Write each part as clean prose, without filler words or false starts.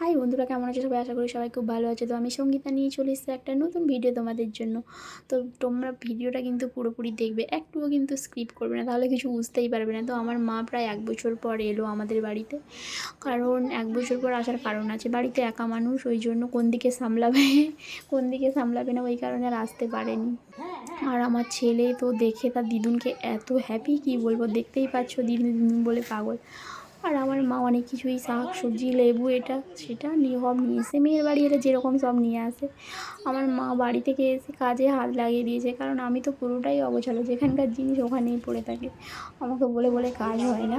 High বন্ধুরা, কেমন আছো সবাই? আশা করি সবাই খুব ভালো আছে। তো আমি সঙ্গীতা নিয়ে চলে এসেছি একটা নতুন ভিডিও তোমাদের জন্য। তো তোমরা ভিডিওটা কিন্তু পুরোপুরি দেখবে, একটুও কিন্তু স্কিপ করবে না, তাহলে কিছু বুঝতেই পারবে না। তো আমার মা প্রায় 1 বছর পর এলো আমাদের বাড়িতে। কারণ 1 বছর পর আসার কারণ আছে, বাড়িতে একা মানুষ, ওই জন্য কোন দিকে সামলাবে কোন দিকে সামলাবে না, ওই কারণে আর আসতে পারেনি। আর আমার ছেলে তো দেখে তার দিদুনকে এত হ্যাপি, কি বলবো, দেখতেই পাচ্ছ, দিদুন দিদুন বলে পাগল। আর আমার মা অনেক কিছুই শাক সবজি লেবু এটা সেটা নিয়ে সব নিয়ে এসে, মেয়ের বাড়ি এলে যেরকম সব নিয়ে আসে। আমার মা বাড়ি থেকে এসে কাজে হাত লাগিয়ে দিয়েছে, কারণ আমি তো পুরোটাই অগোছালো, যেখানকার জিনিস ওখানেই পড়ে থাকে, আমাকে বলে বলে কাজ হয় না।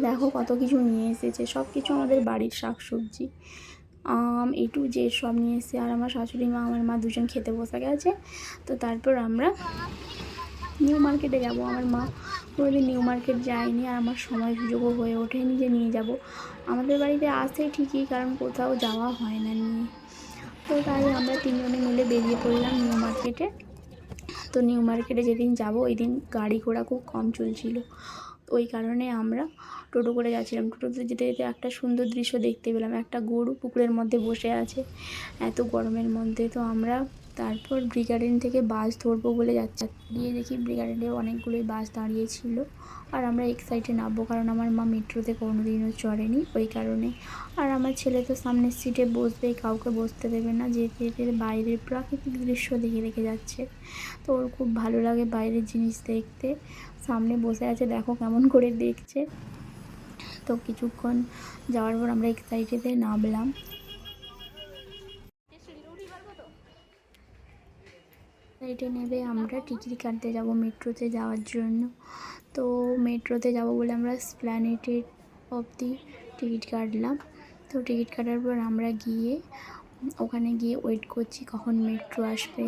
দেখো কত কিছু নিয়ে এসেছে, সব কিছু আমাদের বাড়ির শাক সবজি এ টু জেড সব নিয়ে এসেছে। আর আমার শাশুড়ি মা আমার মা দুজন খেতে বসে গেছে। তো তারপর আমরা নিউ মার্কেটে যাব। আমার মা কোনোদিন নিউ মার্কেট যায়নি, আর আমার সময় সুযোগও হয়ে ওঠেনি যে নিয়ে যাব। আমাদের বাড়িতে আসে ঠিকই, কারণ কোথাও যাওয়া হয় না নিয়ে। তো তাই আমরা তিনজনে মিলে বেরিয়ে পড়লাম নিউ মার্কেটে। তো নিউ মার্কেটে যেদিন যাব ওই দিন গাড়ি ঘোড়া খুব কম চলছিল, ওই কারণে আমরা টোটো করে যাচ্ছিলাম। টোটোতে যেতে যেতে একটা সুন্দর দৃশ্য দেখতে পেলাম, একটা গরু পুকুরের মধ্যে বসে আছে এত গরমের মধ্যে। তো আমরা তারপর ব্রিগারেন থেকে বাস ধরবো বলে যাচ্ছি, গিয়ে দেখি ব্রিগারেন্ডে অনেকগুলোই বাস দাঁড়িয়েছিল। আর আমরা এক্সাইটে নামবো, কারণ আমার মা মেট্রোতে কোনোদিনও চড়েনি, ওই কারণে। আর আমার ছেলে তো সামনের সিটে বসবে, কাউকে বসতে দেবে না, যেতে যেতে বাইরের প্রাকৃতিক দৃশ্য দেখে দেখে যাচ্ছে। তো ওর খুব ভালো লাগে বাইরের জিনিস দেখতে। সামনে বসে আছে, দেখো কেমন করে দেখছে। তো কিছুক্ষণ যাওয়ার পর আমরা এক্সাইটেডে নামলাম। এক্সাইটে নেবে আমরা টিকিট কাটতে যাব মেট্রোতে যাওয়ার জন্য। তো মেট্রোতে যাব বলে আমরা এসপ্ল্যানেড অবধি টিকিট কাটলাম। তো টিকিট কাটার পর আমরা গিয়ে ওখানে গিয়ে ওয়েট করছি কখন মেট্রো আসবে।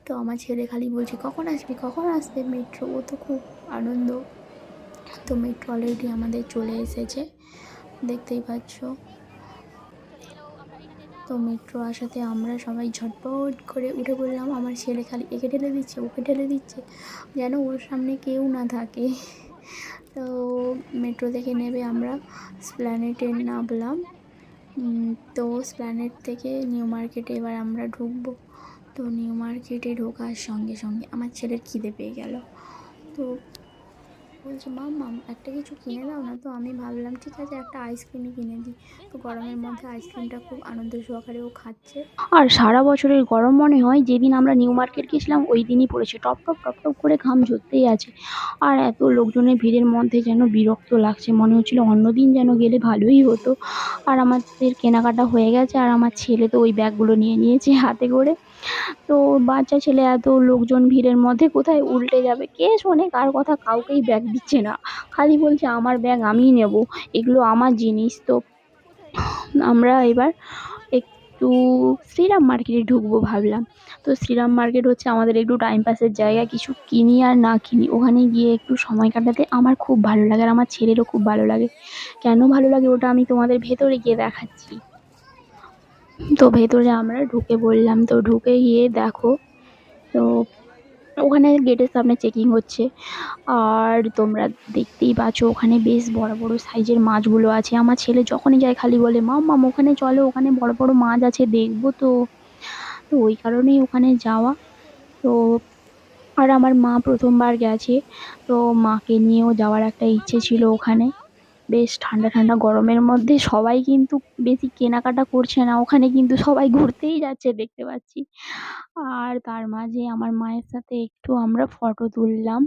তো আমার ছেলে খালি বলছে কখন আসবে কখন আসবে মেট্রো, ও তো খুব আনন্দ। তো মেট্রো অলরেডি আমাদের চলে এসেছে, দেখতেই পাচ্ছ। তো মেট্রো আসাতে আমরা সবাই ঝটপট করে উঠে পড়লাম। আমার ছেলে খালি একে ঠেলে দিচ্ছে ওকে ঠেলে দিচ্ছে, যেন ওর সামনে কেউ না থাকে। তো মেট্রো থেকে নেবে আমরা এসপ্ল্যানেডে নামলাম। তো এসপ্ল্যানেড থেকে নিউ মার্কেটে এবার আমরা ঢুকবো। তো নিউ মার্কেটে ঢোকার সঙ্গে সঙ্গে আমার ছেলের খিদে পেয়ে গেল। তো বলছে মাম একটা কিছু কিনে দাও না। তো আমি ভাবলাম ঠিক আছে একটা আইসক্রিমই কিনে দিই। তো গরমের মধ্যে আইসক্রিমটা খুব আনন্দ সহকারে ও খাচ্ছে। আর সারা বছরের গরম মনে হয় যেদিন আমরা নিউ মার্কেট গেছিলাম ওই দিনই পড়েছে, টপ টপ টপ টপ করে ঘাম ঝরতেই আছে। আর এত লোকজনের ভিড়ের মধ্যে যেন বিরক্ত লাগছে, মনে হচ্ছিল অন্য দিন যেন গেলে ভালোই হতো। আর আমাদের কেনাকাটা হয়ে গেছে, আর আমার ছেলে তো ওই ব্যাগগুলো নিয়ে নিয়েছে হাতে করে। তো বাচ্চা ছেলে এত লোকজন ভিড়ের মধ্যে কোথায় উল্টে যাবে, কে শোনে কার কথা, কাউকেই ব্যাগ দিচ্ছে না, খালি বলছে আমার ব্যাগ আমিই নেব, এগুলো আমার জিনিস। তো আমরা এবার একটু শ্রীরাম মার্কেটে ঢুকবো ভাবলাম। তো শ্রীরাম মার্কেট হচ্ছে আমাদের একটু টাইম পাসের জায়গা, কিছু কিনি আর না কিনি ওখানে গিয়ে একটু সময় কাটাতে আমার খুব ভালো লাগে, আর আমার ছেলেরও খুব ভালো লাগে। কেন ভালো লাগে ওটা আমি তোমাদের ভেতরে গিয়ে দেখাচ্ছি। তো ভেতরে আমরা ঢুকে পড়লাম। তো ঢুকে গিয়ে দেখো, তো ওখানে গেটের সামনে চেকিং হচ্ছে। আর তোমরা দেখতেই পাচ্ছ ওখানে বেশ বড় বড় সাইজের মাছগুলো আছে। আমার ছেলে যখনই যায় খালি বলে মাম ওখানে চলো, ওখানে বড় বড় মাছ আছে দেখবো। তো তো ওই কারণেই ওখানে যাওয়া। তো আর আমার মা প্রথমবার গেছে, তো মাকে নিয়েও যাওয়ার একটা ইচ্ছে ছিল ওখানে। বেশ ঠান্ডা ঠান্ডা গরমের মধ্যে সবাই কিন্তু বেশি কেনাকাটা করছে না, ওখানে কিন্তু সবাই ঘুরতেই যাচ্ছে দেখতে পাচ্ছি। আর তার মাঝে আমার মায়ের সাথে একটু আমরা ফটো তুললাম,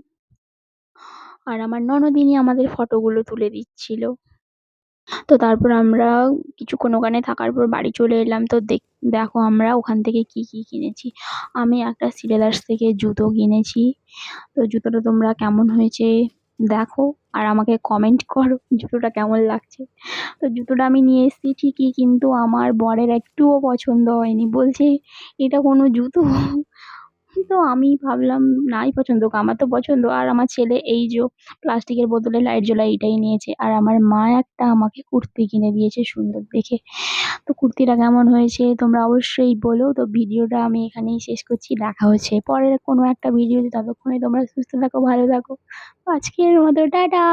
আর আমার ননদিনী আমাদের ফটোগুলো তুলে দিচ্ছিল। তো তারপর আমরা কিছুক্ষণ ওখানে থাকার পর বাড়ি চলে এলাম। তো দেখো আমরা ওখান থেকে কি কি কিনেছি। আমি একটা সিলেদার্স থেকে জুতো কিনেছি। তো জুতোটা তোমরা কেমন হয়েছে দেখো, আর আমাকে কমেন্ট করো জুতোটা কেমন লাগছে। তো জুতোটা আমি নিয়ে এসেছি ঠিকই, কিন্তু আমার বরের একটুও পছন্দ হয়নি, বলছে এটা কোনো জুতো। তো আমি ভাবলাম নাই পছন্দ হোক, আমার তো পছন্দ। আর আমার ছেলে এই যে প্লাস্টিকের বোতলে লাইট জ্বলা এইটাই নিয়েছে। আর আমার মা একটা আমাকে কুর্তি কিনে দিয়েছে সুন্দর দেখে। তো কুর্তিটা কেমন হয়েছে তোমরা অবশ্যই বলো। তো ভিডিওটা আমি এখানেই শেষ করছি, দেখা হচ্ছে পরের কোনো একটা ভিডিওতে, ততক্ষণে তোমরা সুস্থ থাকো ভালো থাকো। আজকের মতো টাটা।